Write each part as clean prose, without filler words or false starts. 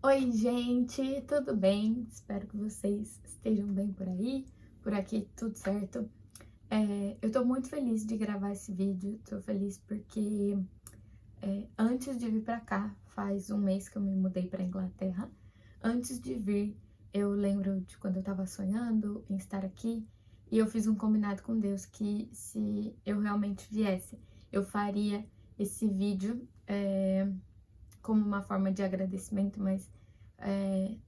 Oi, gente, tudo bem? Espero que vocês estejam bem por aí, por aqui tudo certo. Eu tô muito feliz de gravar esse vídeo, tô feliz porque antes de vir pra cá, faz um mês que eu me mudei pra Inglaterra. Antes de vir, eu lembro de quando eu tava sonhando em estar aqui e eu fiz um combinado com Deus que se eu realmente viesse, eu faria esse vídeo como uma forma de agradecimento, mas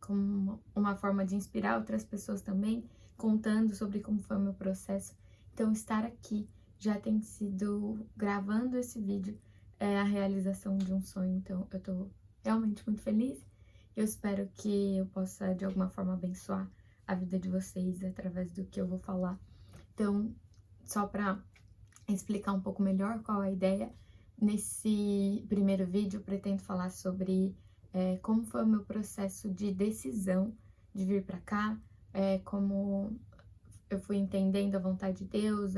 como uma forma de inspirar outras pessoas também, contando sobre como foi o meu processo. Então, estar aqui já tem sido, gravando esse vídeo, a realização de um sonho. Então, eu tô realmente muito feliz. Eu espero que eu possa, de alguma forma, abençoar a vida de vocês através do que eu vou falar. Então, só para explicar um pouco melhor qual é a ideia, nesse primeiro vídeo eu pretendo falar sobre como foi o meu processo de decisão de vir para cá, como eu fui entendendo a vontade de Deus,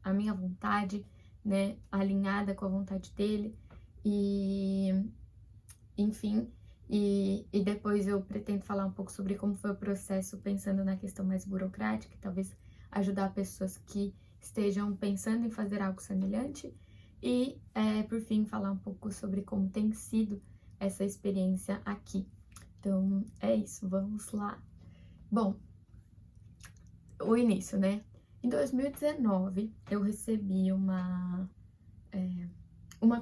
a minha vontade, né, alinhada com a vontade dele, e enfim, e depois eu pretendo falar um pouco sobre como foi o processo, pensando na questão mais burocrática, e talvez ajudar pessoas que estejam pensando em fazer algo semelhante, e por fim falar um pouco sobre como tem sido essa experiência aqui. Então é isso, vamos lá. Bom, o início, né? Em 2019 eu recebi uma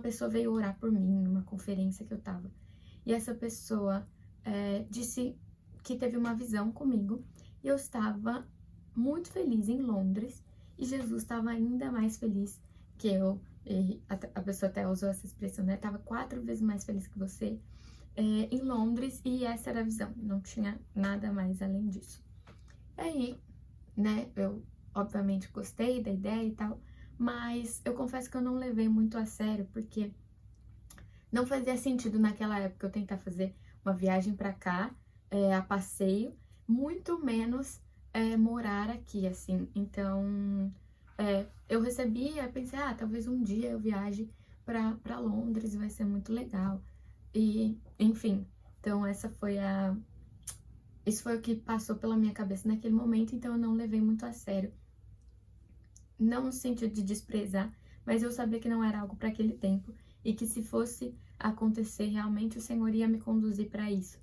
pessoa veio orar por mim numa conferência que eu tava. E essa pessoa disse que teve uma visão comigo e eu estava muito feliz em Londres e Jesus estava ainda mais feliz que eu. E a pessoa até usou essa expressão, né? Tava 4 vezes mais feliz que você em Londres, e essa era a visão, não tinha nada mais além disso. E aí, né, eu obviamente gostei da ideia e tal, mas eu confesso que eu não levei muito a sério, porque não fazia sentido naquela época eu tentar fazer uma viagem para cá, a passeio, muito menos morar aqui, assim. Então, eu recebi, pensei, talvez um dia eu viaje para Londres, vai ser muito legal. E, enfim, então isso foi o que passou pela minha cabeça naquele momento, então eu não levei muito a sério. Não no sentido de desprezar, mas eu sabia que não era algo para aquele tempo e que se fosse acontecer realmente o Senhor ia me conduzir para isso.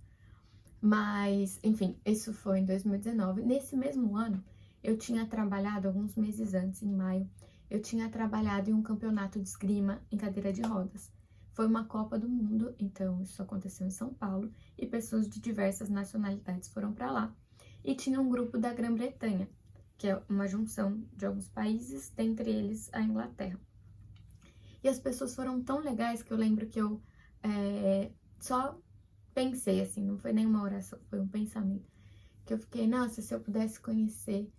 Mas, enfim, isso foi em 2019. Nesse mesmo ano, eu tinha trabalhado, alguns meses antes, em maio, eu tinha trabalhado em um campeonato de esgrima em cadeira de rodas. Foi uma Copa do Mundo, então isso aconteceu em São Paulo, e pessoas de diversas nacionalidades foram para lá. E tinha um grupo da Grã-Bretanha, que é uma junção de alguns países, dentre eles a Inglaterra. E as pessoas foram tão legais que eu lembro que eu só pensei, assim, não foi nenhuma oração, foi um pensamento. Que eu fiquei, nossa, se eu pudesse conhecer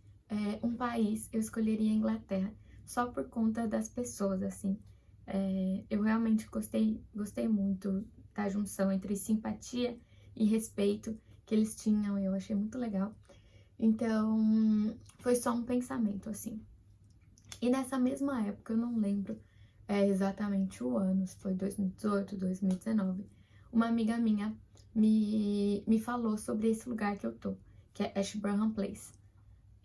um país, eu escolheria a Inglaterra, só por conta das pessoas, assim. Eu realmente gostei muito da junção entre simpatia e respeito que eles tinham, eu achei muito legal. Então, foi só um pensamento, assim. E nessa mesma época, eu não lembro exatamente o ano, se foi 2018, 2019, uma amiga minha me falou sobre esse lugar que eu tô, que é Ashburnham Place.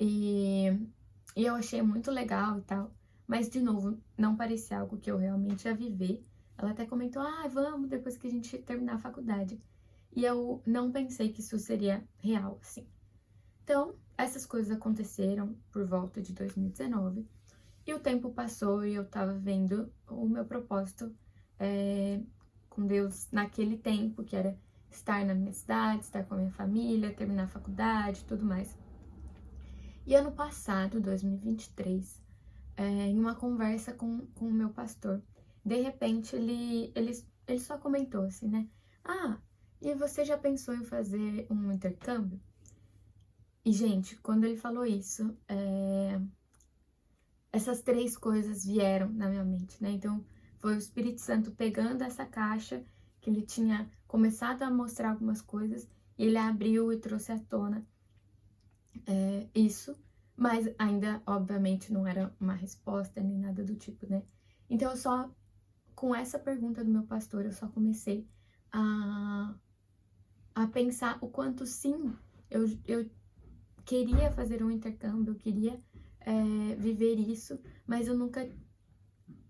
E eu achei muito legal e tal, mas, de novo, não parecia algo que eu realmente ia viver. Ela até comentou, vamos, depois que a gente terminar a faculdade. E eu não pensei que isso seria real, assim. Então, essas coisas aconteceram por volta de 2019. E o tempo passou e eu tava vendo o meu propósito com Deus naquele tempo, que era estar na minha cidade, estar com a minha família, terminar a faculdade e tudo mais. E ano passado, 2023, em uma conversa com o meu pastor, de repente ele só comentou assim, né? E você já pensou em fazer um intercâmbio? E, gente, quando ele falou isso, essas 3 coisas vieram na minha mente, né? Então, foi o Espírito Santo pegando essa caixa que ele tinha começado a mostrar algumas coisas, e ele abriu e trouxe à tona isso, mas ainda, obviamente, não era uma resposta nem nada do tipo, né? Então, com essa pergunta do meu pastor, eu só comecei a pensar o quanto sim, eu queria fazer um intercâmbio, eu queria viver isso, mas eu nunca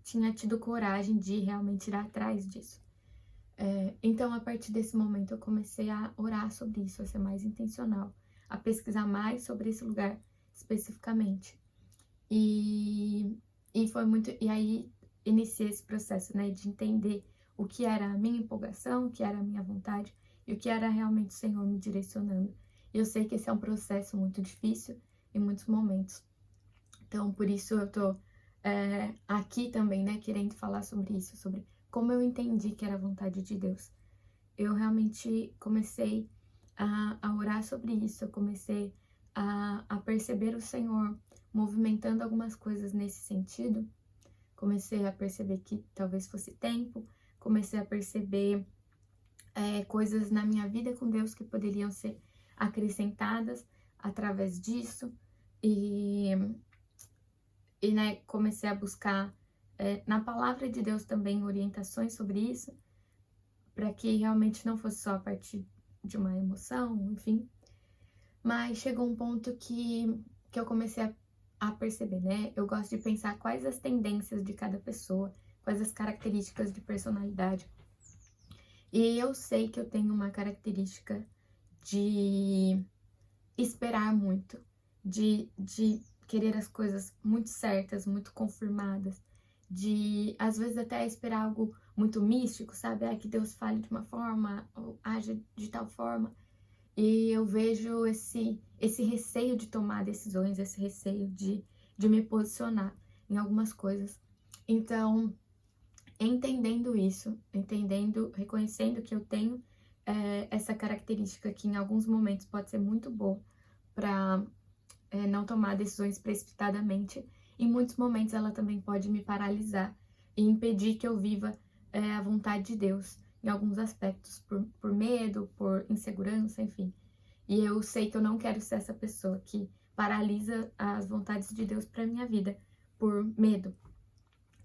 tinha tido coragem de realmente ir atrás disso. Então, a partir desse momento, eu comecei a orar sobre isso, a ser mais intencional, a pesquisar mais sobre esse lugar especificamente. E foi muito. E aí iniciei esse processo, né, de entender o que era a minha empolgação, o que era a minha vontade e o que era realmente o Senhor me direcionando. E eu sei que esse é um processo muito difícil em muitos momentos. Então, por isso eu tô aqui também, né, querendo falar sobre isso, sobre como eu entendi que era a vontade de Deus. Eu realmente comecei a orar sobre isso, eu comecei a perceber o Senhor movimentando algumas coisas nesse sentido. Comecei a perceber que talvez fosse tempo, comecei a perceber coisas na minha vida com Deus que poderiam ser acrescentadas através disso. E né, comecei a buscar na palavra de Deus também orientações sobre isso, para que realmente não fosse só a partir de uma emoção, enfim. Mas chegou um ponto que eu comecei a perceber, né? Eu gosto de pensar quais as tendências de cada pessoa, quais as características de personalidade. E eu sei que eu tenho uma característica de esperar muito, de querer as coisas muito certas, muito confirmadas, de às vezes até esperar algo muito místico, sabe? Que Deus fale de uma forma ou haja de tal forma. E eu vejo esse receio de tomar decisões, esse receio de me posicionar em algumas coisas. Então, entendendo isso, reconhecendo que eu tenho essa característica que em alguns momentos pode ser muito boa para não tomar decisões precipitadamente, em muitos momentos ela também pode me paralisar e impedir que eu viva a vontade de Deus em alguns aspectos, por medo, por insegurança, enfim. E eu sei que eu não quero ser essa pessoa que paralisa as vontades de Deus para minha vida por medo.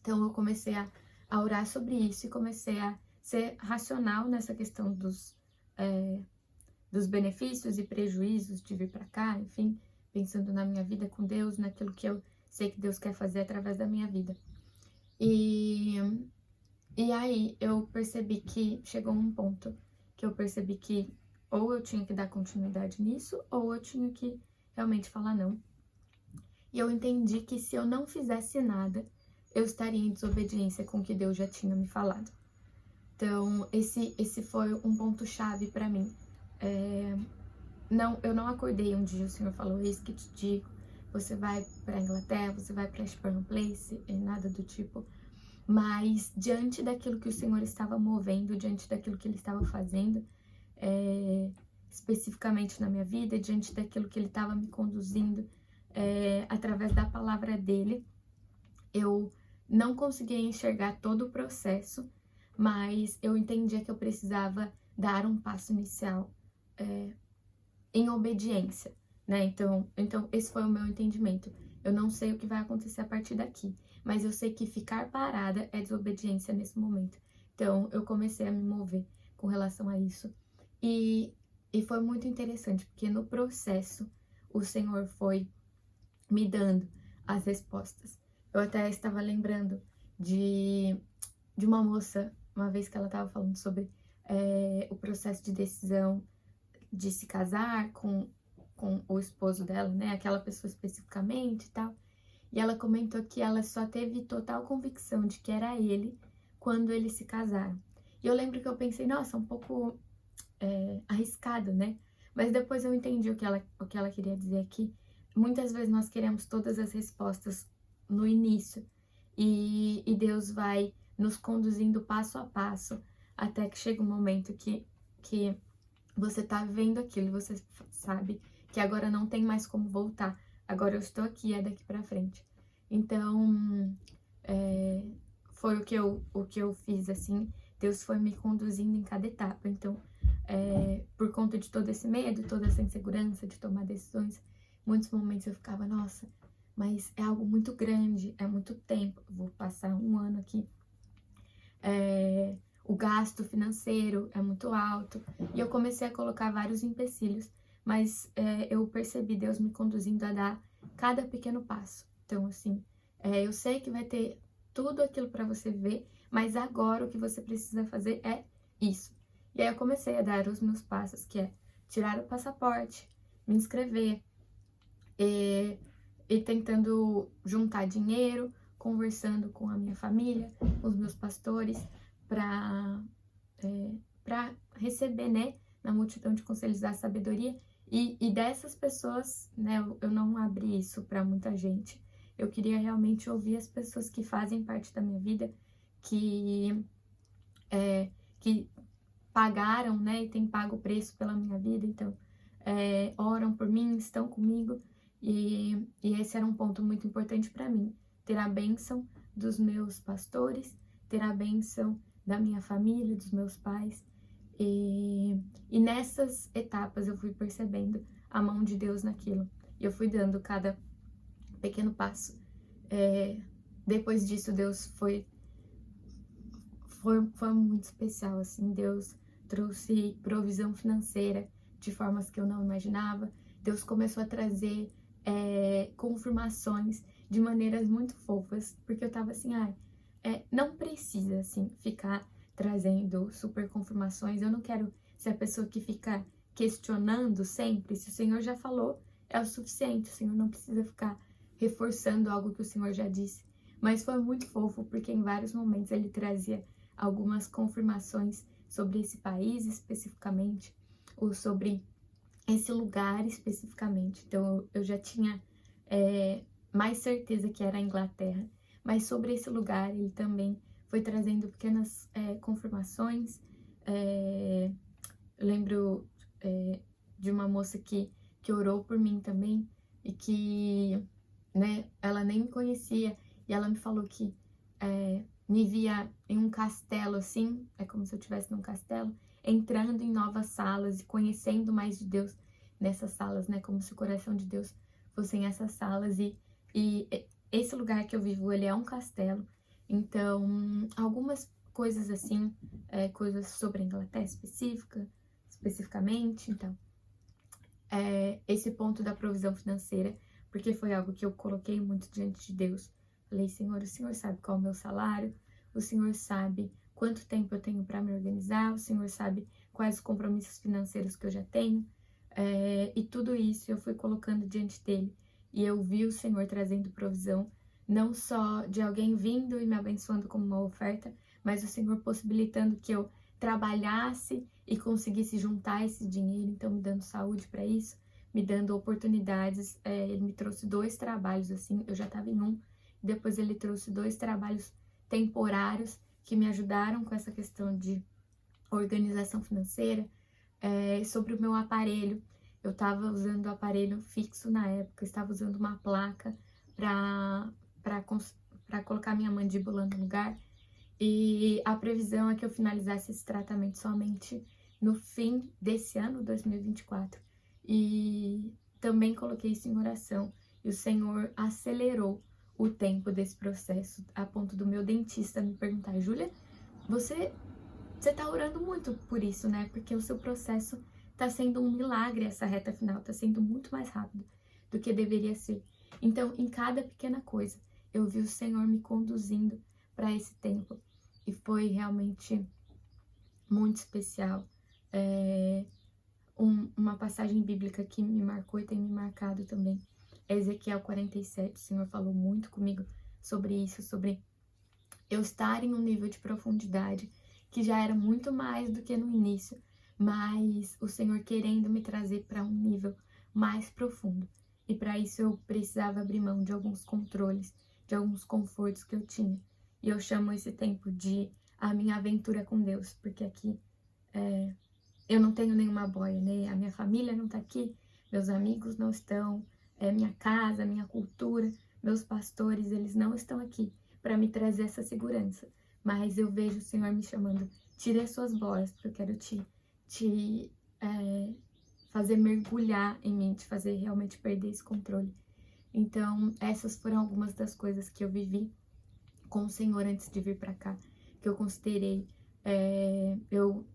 Então eu comecei a orar sobre isso e comecei a ser racional nessa questão dos benefícios e prejuízos de vir para cá, enfim, pensando na minha vida com Deus, naquilo que eu sei que Deus quer fazer através da minha vida. E aí eu percebi que chegou um ponto que eu percebi que ou eu tinha que dar continuidade nisso, ou eu tinha que realmente falar não. E eu entendi que se eu não fizesse nada, eu estaria em desobediência com o que Deus já tinha me falado. Então, esse foi um ponto-chave para mim. Eu não acordei um dia, o Senhor falou, eis que te digo, você vai para a Inglaterra, você vai para Ashburn Place, nada do tipo. Mas diante daquilo que o Senhor estava movendo, diante daquilo que Ele estava fazendo, especificamente na minha vida, diante daquilo que Ele estava me conduzindo, através da palavra dEle, eu não conseguia enxergar todo o processo, mas eu entendia que eu precisava dar um passo inicial em obediência, né? Então esse foi o meu entendimento. Eu não sei o que vai acontecer a partir daqui, mas eu sei que ficar parada é desobediência nesse momento. Então eu comecei a me mover com relação a isso. E foi muito interessante, porque no processo o Senhor foi me dando as respostas. Eu até estava lembrando de uma moça, uma vez que ela estava falando sobre o processo de decisão de se casar com o esposo dela, né? Aquela pessoa especificamente e tal. E ela comentou que ela só teve total convicção de que era ele quando eles se casaram. E eu lembro que eu pensei, nossa, um pouco arriscado, né? Mas depois eu entendi o que ela queria dizer aqui. Muitas vezes nós queremos todas as respostas no início. E Deus vai nos conduzindo passo a passo até que chega um momento que você tá vivendo aquilo e você sabe que agora não tem mais como voltar. Agora eu estou aqui, é daqui pra frente. Então, foi o que eu fiz, assim. Deus foi me conduzindo em cada etapa. Então, por conta de todo esse medo, toda essa insegurança de tomar decisões, muitos momentos eu ficava, nossa, mas é algo muito grande, é muito tempo. Eu vou passar um ano aqui. o gasto financeiro é muito alto. E eu comecei a colocar vários empecilhos, mas eu percebi Deus me conduzindo a dar cada pequeno passo. Então, assim, eu sei que vai ter tudo aquilo para você ver, mas agora o que você precisa fazer é isso. E aí eu comecei a dar os meus passos, que é tirar o passaporte, me inscrever, e tentando juntar dinheiro, conversando com a minha família, com os meus pastores, para receber, né, na multidão de conselhos da sabedoria. E dessas pessoas, né, eu não abri isso para muita gente. Eu queria realmente ouvir as pessoas que fazem parte da minha vida, que pagaram, né, e têm pago o preço pela minha vida. Então, oram por mim, estão comigo. E esse era um ponto muito importante para mim. Ter a bênção dos meus pastores, ter a bênção da minha família, dos meus pais. E nessas etapas eu fui percebendo a mão de Deus naquilo. E eu fui dando cada pequeno passo. Depois disso, Deus foi muito especial, assim. Deus trouxe provisão financeira de formas que eu não imaginava. Deus começou a trazer confirmações de maneiras muito fofas, porque eu tava assim, não precisa, assim, ficar trazendo super confirmações. Eu não quero ser a pessoa que fica questionando sempre. Se o Senhor já falou, é o suficiente. O Senhor não precisa ficar reforçando algo que o Senhor já disse. Mas foi muito fofo, porque em vários momentos ele trazia algumas confirmações sobre esse país especificamente, ou sobre esse lugar especificamente. Então eu já tinha mais certeza que era a Inglaterra, mas sobre esse lugar ele também foi trazendo pequenas confirmações. Eu lembro de uma moça que orou por mim também, e que, né, ela nem me conhecia, e ela me falou que me via em um castelo, assim, é como se eu estivesse num castelo, entrando em novas salas e conhecendo mais de Deus nessas salas, né, como se o coração de Deus fossem essas salas. E esse lugar que eu vivo, ele é um castelo. Então, algumas coisas assim, coisas sobre a Inglaterra especificamente. Então, esse ponto da provisão financeira, porque foi algo que eu coloquei muito diante de Deus. Falei, Senhor, o Senhor sabe qual é o meu salário, o Senhor sabe quanto tempo eu tenho para me organizar, o Senhor sabe quais os compromissos financeiros que eu já tenho, e tudo isso eu fui colocando diante dele. E eu vi o Senhor trazendo provisão, não só de alguém vindo e me abençoando como uma oferta, mas o Senhor possibilitando que eu trabalhasse e conseguisse juntar esse dinheiro, então me dando saúde para isso, me dando oportunidades. Ele me trouxe 2 trabalhos, assim, eu já estava em um, depois ele trouxe 2 trabalhos temporários que me ajudaram com essa questão de organização financeira. Sobre o meu aparelho, eu estava usando o aparelho fixo na época, estava usando uma placa para colocar minha mandíbula no lugar, e a previsão é que eu finalizasse esse tratamento somente no fim desse ano, 2024. E também coloquei isso em oração, e o Senhor acelerou o tempo desse processo, a ponto do meu dentista me perguntar, Júlia, você tá orando muito por isso, né? Porque o seu processo tá sendo um milagre, essa reta final tá sendo muito mais rápido do que deveria ser. Então, em cada pequena coisa, eu vi o Senhor me conduzindo para esse tempo, e foi realmente muito especial. Uma passagem bíblica que me marcou e tem me marcado também é Ezequiel 47. O Senhor falou muito comigo sobre isso, sobre eu estar em um nível de profundidade que já era muito mais do que no início, mas o Senhor querendo me trazer para um nível mais profundo. E para isso eu precisava abrir mão de alguns controles, de alguns confortos que eu tinha. E eu chamo esse tempo de a minha aventura com Deus, porque aqui eu não tenho nenhuma boia, né? A minha família não tá aqui, meus amigos não estão, minha casa, minha cultura, meus pastores, eles não estão aqui para me trazer essa segurança. Mas eu vejo o Senhor me chamando, tire as suas boias, porque eu quero te fazer mergulhar em mim, te fazer realmente perder esse controle. Então, essas foram algumas das coisas que eu vivi com o Senhor antes de vir para cá, que eu considerei Eu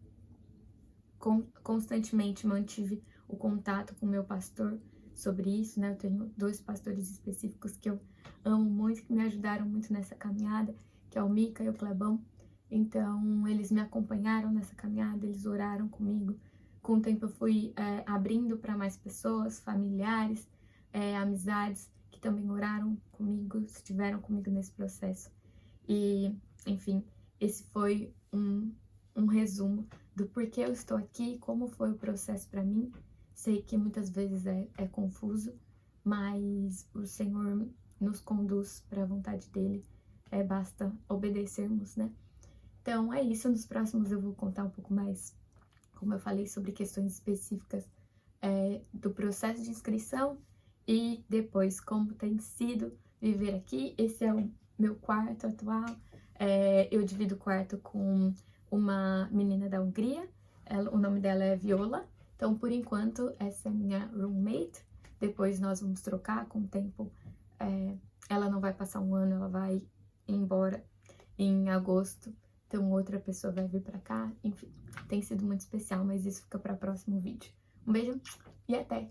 constantemente mantive o contato com o meu pastor sobre isso, né? Eu tenho 2 pastores específicos que eu amo muito, que me ajudaram muito nessa caminhada, que é o Mica e o Clebão. Então, eles me acompanharam nessa caminhada, eles oraram comigo. Com o tempo eu fui abrindo para mais pessoas, familiares, amizades, que também oraram comigo, estiveram comigo nesse processo. E, enfim, esse foi um resumo do porquê eu estou aqui, como foi o processo para mim. Sei que muitas vezes é confuso, mas o Senhor nos conduz para a vontade dele, basta obedecermos, né? Então é isso, nos próximos eu vou contar um pouco mais, como eu falei, sobre questões específicas do processo de inscrição e depois como tem sido viver aqui. Esse é o meu quarto atual, eu divido o quarto com uma menina da Hungria, o nome dela é Viola. Então, por enquanto, essa é minha roommate. Depois nós vamos trocar com o tempo. Ela não vai passar um ano, ela vai embora em agosto. Então, outra pessoa vai vir pra cá. Enfim, tem sido muito especial, mas isso fica para próximo vídeo. Um beijo e até!